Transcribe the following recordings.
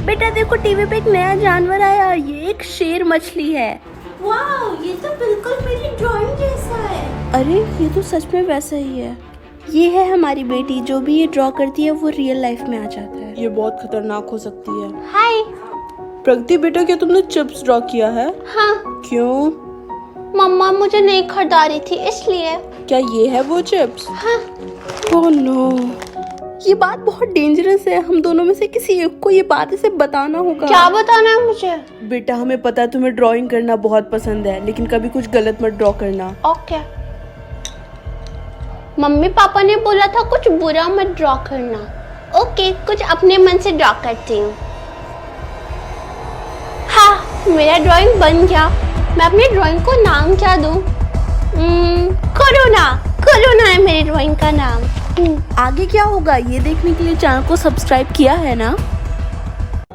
बेटा देखो टीवी पे एक नया जानवर आया, ये एक शेर मछली है। वाओ, ये तो बिल्कुल मेरी ड्राइंग जैसा है। अरे ये तो सच में वैसा ही है। ये है हमारी बेटी, जो भी ये ड्रॉ करती है वो रियल लाइफ में आ जाता है। ये बहुत खतरनाक हो सकती है। हाय। प्रगति बेटा, क्या तुमने चिप्स ड्रॉ किया है? हाँ, क्यों? मम्मा मुझे नहीं खरीदा रही थी इसलिए। क्या ये है वो चिप्स? हाँ। ओह नो, ये बात बहुत डेंजरस है। हम दोनों में से किसी एक को ये बात इसे बताना होगा। क्या बताना है मुझे? बेटा हमें पता है तुम्हें ड्राइंग करना बहुत पसंद है, लेकिन कभी कुछ गलत मत ड्रॉ करना। ओके। मम्मी पापा ने बोला था कुछ बुरा मत ड्रॉ करना। ओके, कुछ अपने मन से ड्रॉ करती हूँ। हाँ, मेरा ड्राइंग बन गया। मैं अपनी ड्राइंग को नाम क्या दूँ? कोरोना। कोरोना है मेरी ड्राइंग का नाम। आगे क्या होगा ये देखने के लिए चैनल को सब्सक्राइब किया है ना।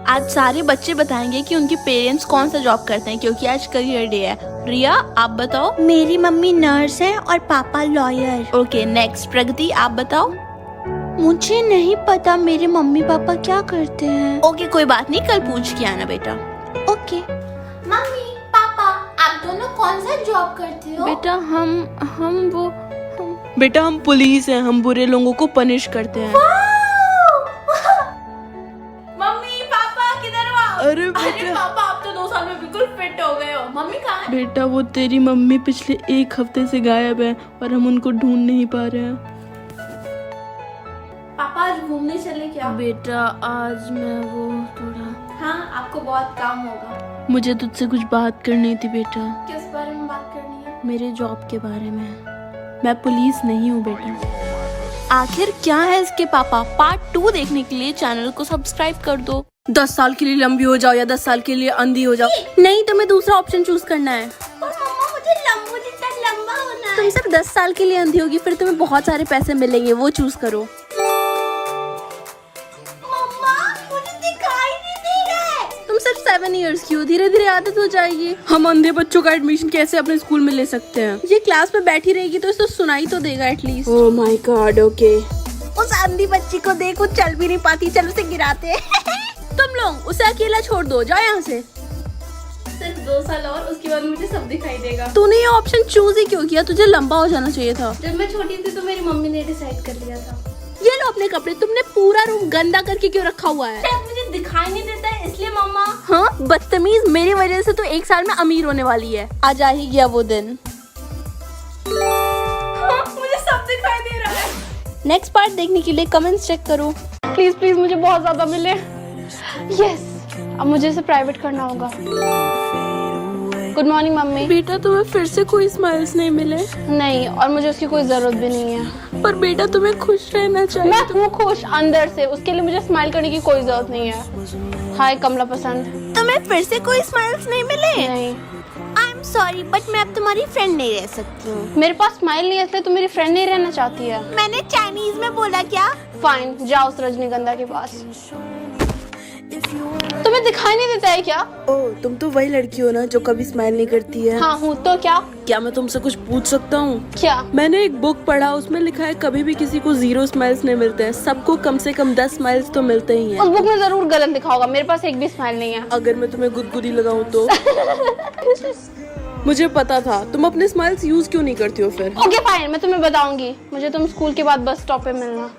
आज सारे बच्चे बताएंगे कि उनके पेरेंट्स कौन सा जॉब करते हैं, क्योंकि आज करियर डे है। रिया आप बताओ। मेरी मम्मी नर्स है और पापा लॉयर। ओके नेक्स्ट प्रगति आप बताओ। मुझे नहीं पता मेरे मम्मी पापा क्या करते हैं। ओके कोई बात नहीं, कल पूछ के आना बेटा। ओके। मम्मी पापा आप दोनों कौन सा जॉब करते हो? बेटा हम बेटा हम पुलिस हैं, हम बुरे लोगों को पनिश करते हैं। मम्मी पापा किधर हो आप? अरे बेटा, पापा आप तो 2 साल में बिल्कुल फिट हो गए हो। मम्मी कहाँ है? बेटा वो तेरी मम्मी पिछले 1 हफ्ते से गायब है और हम उनको ढूंढ नहीं पा रहे हैं। पापा आज घूमने चले क्या? बेटा आज मैं वो थोड़ा हाँ, आपको बहुत काम होगा। मुझे तुझसे कुछ बात करनी थी बेटा। किस बारे में बात करनी है? मेरे जॉब के बारे में। मैं पुलिस नहीं हूँ बेटा। आखिर क्या है इसके पापा। पार्ट 2 देखने के लिए चैनल को सब्सक्राइब कर दो। 10 साल के लिए लंबी हो जाओ या 10 साल के लिए अंधी हो जाओ, नहीं तुम्हें दूसरा ऑप्शन चूज करना है। मम्मा मुझे लंबू जितना लंबा होना है। तुम सिर्फ 10 साल के लिए अंधी होगी, फिर तुम्हें बहुत सारे पैसे मिलेंगे, वो चूज करो। मम्मा मुझे दिखाई नहीं दे रहा है। तुम सिर्फ 7 इयर्स की हो, धीरे धीरे आदत हो जाएगी। हम अंधे बच्चों का एडमिशन कैसे अपने स्कूल में ले सकते हैं? ये क्लास में बैठी रहेगी तो इसको सुनाई तो देगा at least. Oh my God, okay. उस अंधी बच्ची को देखो, चल भी नहीं पाती, चल उसे गिराते हैं। तुम लोग उसे अकेला छोड़ दो, जाओ यहाँ से। सिर्फ 2 साल और, उसके बाद मुझे सब दिखाई देगा। तूने ये ऑप्शन चूज ही क्यों किया? तुझे लंबा हो जाना चाहिए था। जब मैं छोटी थी तो मेरी मम्मी ने डिसाइड कर लिया था। ये लो अपने कपड़े, तुमने पूरा रूम गंदा करके क्यों रखा हुआ है? शायद मुझे दिखाई नहीं देता है इसलिए मम्मा। हाँ बदतमीज, मेरी वजह से तो 1 साल में अमीर होने वाली है। आज आ ही गया वो दिन। हाँ, मुझे सब दिखाई दे रहा है। नेक्स्ट पार्ट देखने के लिए कमेंट्स चेक करो। प्लीज प्लीज मुझे बहुत ज्यादा मिले। यस, अब मुझे इसे प्राइवेट करना होगा। Good morning mummy. बेटा तुम्हें फिर से कोई स्माइल्स नहीं मिले? नहीं, और मुझे उसकी कोई जरूरत भी नहीं है। पर बेटा तुम्हें खुश रहना चाहिए। मैं हूँ खुश अंदर से, उसके लिए मुझे स्माइल करने की कोई जरूरत नहीं है। हाय कमला पसंद। तुम्हें फिर से कोई स्माइल्स नहीं मिले? नहीं, आई एम सॉरी बट मैं अब तुम्हारी फ्रेंड नहीं रह सकती हूँ। मेरे पास स्माइल नहीं है इसलिए तुम मेरी फ्रेंड नहीं रहना चाहती है। मैंने चाइनीज में बोला क्या? फाइन, जाओ उस रजनीगंधा के पास। तुम्हें दिखाई नहीं देता है क्या? ओह तुम तो वही लड़की हो ना जो कभी स्माइल नहीं करती है। हाँ हूँ तो क्या? क्या मैं तुमसे कुछ पूछ सकता हूँ? क्या? मैंने एक बुक पढ़ा, उसमें लिखा है कभी भी किसी को 0 स्माइल्स नहीं मिलते हैं, सबको कम से कम 10 स्माइल्स तो मिलते ही हैं। उस बुक में जरूर गलत लिखा होगा, मेरे पास एक भी स्माइल नहीं है। अगर मैं तुम्हें गुदगुदी लगाऊं तो? मुझे पता था, तुम अपने स्माइल्स यूज क्यों नहीं करती हो फिर? ओके फाइन, मैं तुम्हें बताऊंगी। मुझे तुम स्कूल के बाद बस स्टॉप पे मिलना।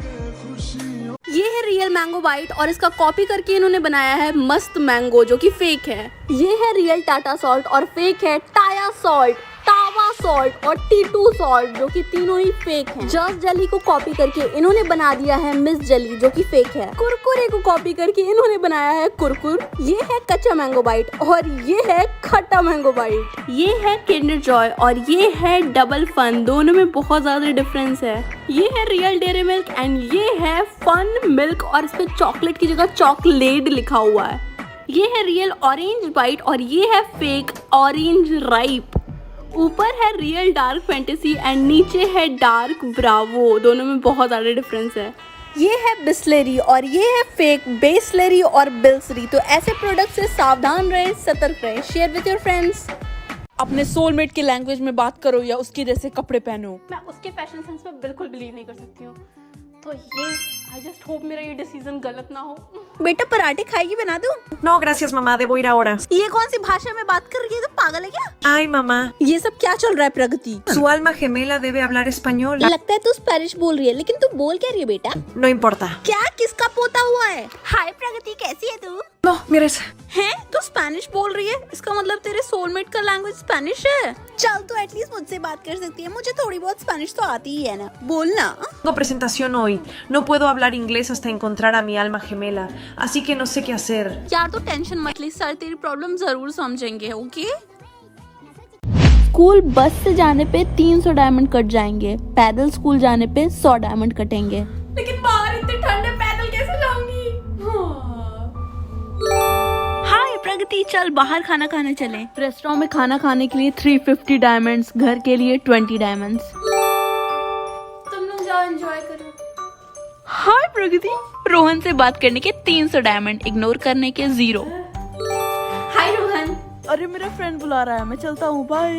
ये है रियल मैंगो बाइट और इसका कॉपी करके इन्होंने बनाया है मस्त मैंगो, जो कि फेक है। ये है रियल टाटा सॉल्ट और फेक है टाया सॉल्ट, टावा सॉल्ट और टी2 सॉल्ट, जो कि तीनों ही फेक हैं। जस्ट जेली को कॉपी करके इन्होंने बना दिया है मिस जेली, जो कि फेक है। कुरकुरे को कॉपी करके इन्होंने बनाया है कुरकुर। ये है कच्चा मैंगो बाइट और ये है खट्टा मैंगो बाइट। ये है किंडर जॉय और ये है डबल फन, दोनों में बहुत ज्यादा डिफरेंस है। ये है रियल डेयरी मिल्क एंड ये है फन मिल्क और इस पे चॉकलेट की जगह चॉकलेट लिखा हुआ है। ये है रियल ऑरेंज बाइट और ये है फेक ऑरेंज राइप। ऊपर है रियल डार्क फैंटेसी एंड नीचे है डार्क ब्रावो, दोनों में बहुत ज़्यादा डिफरेंस है। ये है बिस्लेरी और ये है फेक बेस्लेरी और बिल्सरी। तो ऐसे प्रोडक्ट से सावधान रहें, सतर्क रहें। Share with your friends. अपने सोलमेट की लैंग्वेज में बात करो या उसके जैसे कपड़े पहनो। मैं उसके फैशन सेंस में बिल्कुल बिलीव नहीं कर सकती हूँ। तो ये आई जस्ट होप मेरा ये डिसीजन गलत ना हो। बेटा पराठे खाएगी, बना दूं? No, gracias mamá, debo ir ahora. ये कौन सी भाषा में बात कर रही है? तो पागल है क्या? Ay mamá, ये सब क्या चल रहा है प्रगति? su alma gemela debe hablar español. लगता है तू स्पेनिश बोल रही है, लेकिन तू बोल क्या रही है बेटा? No importa. क्या किसका पोता हुआ है? हाय प्रगति, कैसी है तू? No, mires. हैं? तू स्पेनिश बोल रही है? इसका मतलब तेरे सोलमेट का लैंग्वेज स्पेनिश है? चल तू एटलीस्ट मुझसे बात कर सकती है, मुझे थोड़ी बहुत स्पेनिश तो आती ही है ना, बोलना। Tengo presentación hoy. No puedo hablar inglés hasta encontrar a mi alma gemela. Así que no sé qué hacer. यार तो टेंशन मत ले, सर तेरी प्रॉब्लम जरूर समझेंगे, ओके? स्कूल बस से जाने पे 300 डायमंड कट जाएंगे, पैदल स्कूल जाने पे 100 डायमंड कटेंगे। लेकिन बाहर इतने ठंडे, पैदल कैसे जाऊंगी? हाय प्रगति, चल बाहर खाना खाने चले। रेस्टोरेंट में खाना खाने के लिए 350 डायमंड्स, घर के लिए 20 डायमंड्स। तुम लोग जाओ, एंजॉय करो। हाय प्रगति, रोहन से बात करने के 300 डायमंड, इग्नोर करने के 0। हाय रोहन। अरे मेरा फ्रेंड बुला रहा है, मैं चलता हूँ, बाय।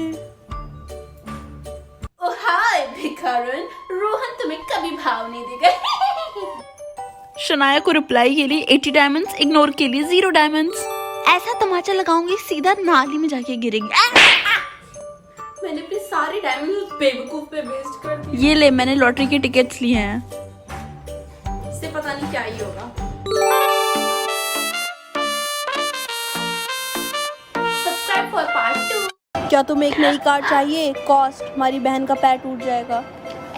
ओ हाय भिखारन, रोहन तुम्हें कभी भाव नहीं देगा। शनाया को रिप्लाई के लिए 80 डायमंड्स, इग्नोर के लिए 0 डायमंड्स। ऐसा तमाचा लगाऊंगी सीधा नाली में जाके गिरेंगे। मैंने अपने सारे डायमंड उस बेवकूफ पे वेस्ट कर दिए। ये ले, मैंने लॉटरी के टिकट्स लिए हैं। इससे पता नहीं क्या ही होगा। Subscribe for part 2। क्या तुम्हें एक नई कार चाहिए? कॉस्ट, हमारी बहन का पैर टूट जाएगा।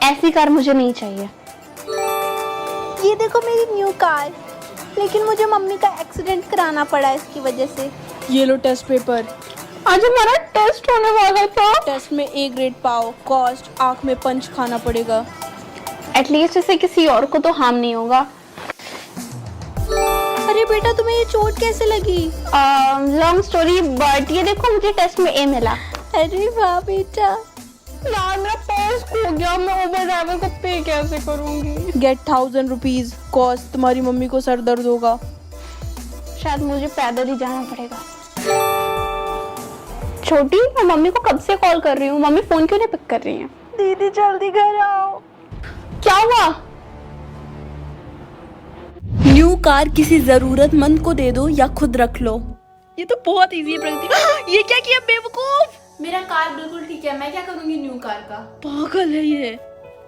ऐसी कार मुझे नहीं चाहिए। ये देखो मेरी न्यू कार, लेकिन मुझे मम्मी का एक्सीडेंट कराना पड़ा इसकी वजह से। ये लो टेस्ट पेपर। आज हमारा टेस्ट होने वाला था। टेस्ट में A ग्रेड पाओ। कॉस्ट, आँख में पंच खाना पड़ेगा। एटलीस्ट इसे किसी और को तो हार्म नहीं होगा। अरे बेटा तुम्हें ये चोट कैसे लगी? लॉन्ग स्टोरी बट ये देखो मुझे टेस्ट में A मिला। अरे वाह बेटा। यार मेरा पर्स खो गया, मैं उबर ड्राइवर को पे कैसे करूंगी? Get 1000 rupees. कॉस्ट, तुम्हारी मम्मी को सर दर्द होगा। शायद मुझे पैदल ही जाना पड़ेगा। छोटी, मैं मम्मी को कब से कॉल कर रही हूँ, मम्मी फोन क्यों नहीं पिक कर रही है? दीदी जल्दी घर आओ। क्या हुआ? न्यू कार किसी जरूरतमंद को दे दो या खुद रख लो। ये तो बहुत इजी है प्रगति। ये क्या किया बेवकूफ? मेरा कार बिल्कुल ठीक है, मैं क्या करूंगी न्यू कार का? पागल है ये।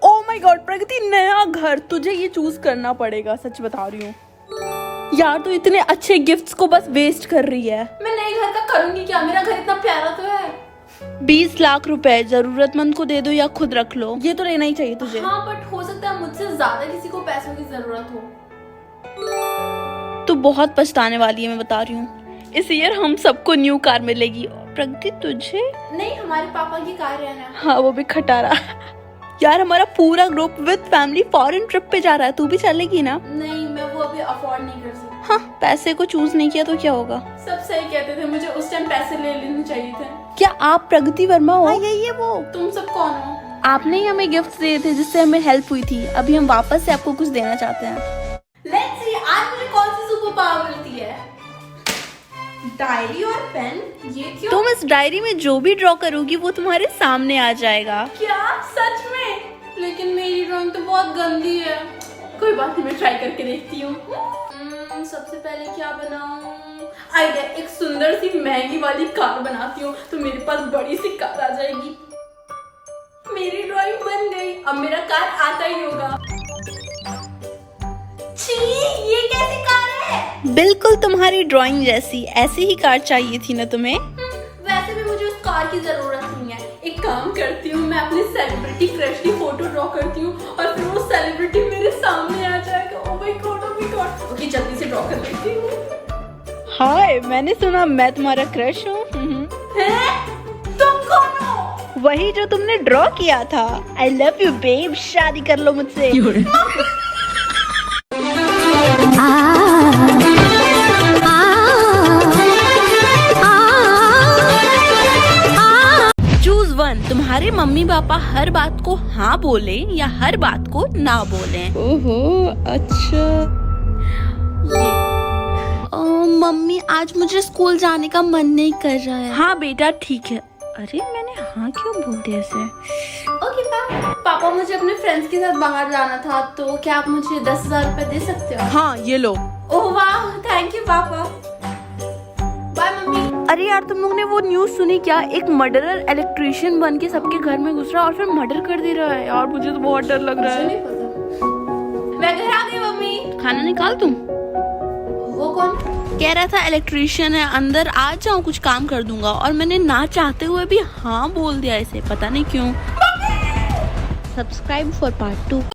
ओह माय गॉड प्रगति, नया घर, तुझे ये चूज करना पड़ेगा, सच बता रही हूँ। यार तू इतने अच्छे गिफ्ट्स को बस वेस्ट कर रही है। मैं नए घर का करूंगी क्या? मेरा घर इतना प्यारा तो है। 20 लाख रुपए जरूरतमंद को दे दो या खुद रख लो। ये तो लेना ही चाहिए तुझे। हाँ बट हो सकता है मुझसे ज्यादा किसी को पैसों की जरूरत हो। तू बहुत पछताने वाली है, मैं बता रही हूँ। इस ईयर हम सबको न्यू कार मिलेगी। प्रगति तुझे? नहीं, हमारे पापा की कार है ना। हाँ वो भी खटारा। यार हमारा पूरा group with family foreign trip पे जा रहा है, तू भी चलेगी ना? नहीं, मैं वो अभी अफोर्ड नहीं कर सकती। हाँ, पैसे को चूज नहीं किया तो क्या होगा? सब सही कहते थे, मुझे उस टाइम पैसे ले लेने चाहिए थे। क्या आप प्रगति वर्मा हो? हाँ यही है वो। तुम सब कौन हो? आपने ही हमें गिफ्ट दिए थे जिससे हमें हेल्प हुई थी। अभी हम वापस से आपको कुछ देना चाहते हैं। लेट्स सी आज मुझे कौन सी सुपर पावर मिलती है। डायरी और पेन, ये क्यों? तुम इस डायरी में जो भी ड्रॉ करोगी वो तुम्हारे सामने आ जाएगा। क्या सच में? लेकिन मेरी ड्राइंग तो बहुत गंदी है। कोई बात नहीं, मैं ट्राई करके देखती हूँ। सबसे पहले क्या बनाऊं? आइडिया, एक सुंदर सी महंगी वाली कार बनाती हूँ तो मेरे पास बड़ी सी कार आ जाएगी। मेरी ड्राइंग बन गई, अब मेरा कार आता ही होगा। छी, ये कैसी कार है? बिल्कुल तुम्हारी ड्राइंग जैसी। ऐसी ही कार चाहिए थी ना तुम्हें? वैसे भी मुझे उस कार की जरूरत नहीं है। एक काम करती हूँ, मैं अपनी सेलिब्रिटी क्रश की फोटो ड्रॉ करती हूँ और फिर वो सेलिब्रिटी मेरे सामने आ जाएगा। Oh my God, oh my God. Okay, जल्दी से ड्रॉ कर लेती हूँ। हाय, मैंने सुना मैं तुम्हारा क्रश हूँ। तुम कौन हो? वही जो तुमने ड्रॉ किया था। आई लव यू बेब, शादी कर लो मुझसे। Choose one. तुम्हारे मम्मी पापा हर बात को हाँ बोले या हर बात को ना बोले। ओहो अच्छा। मम्मी आज मुझे स्कूल जाने का मन नहीं कर रहा है। हाँ बेटा ठीक है। अरे मैंने हाँ क्यों बोल दिया ऐसे? ओके पापा मुझे अपने फ्रेंड्स के साथ बाहर जाना था, तो क्या आप मुझे 10,000 रुपए दे सकते हो? हाँ ये लो। ओह वाह, thank you papa. Bye mummy. अरे यार तुम लोग ने वो न्यूज़ सुनी क्या? एक मर्डरर इलेक्ट्रिशियन बन के सबके घर में घुस रहा और फिर मर्डर कर दे रहा है। यार मुझे तो बहुत डर लग रहा मुझे है। नहीं पता। मैं घर आ गई मम्मी। खाना निकाल तुम। वो कौन? कह रहा था इलेक्ट्रिशियन है, अंदर आ जाओ कुछ काम कर दूंगा, और मैंने ना चाहते हुए भी हाँ बोल दिया इसे, पता नहीं क्यों। Subscribe for part 2।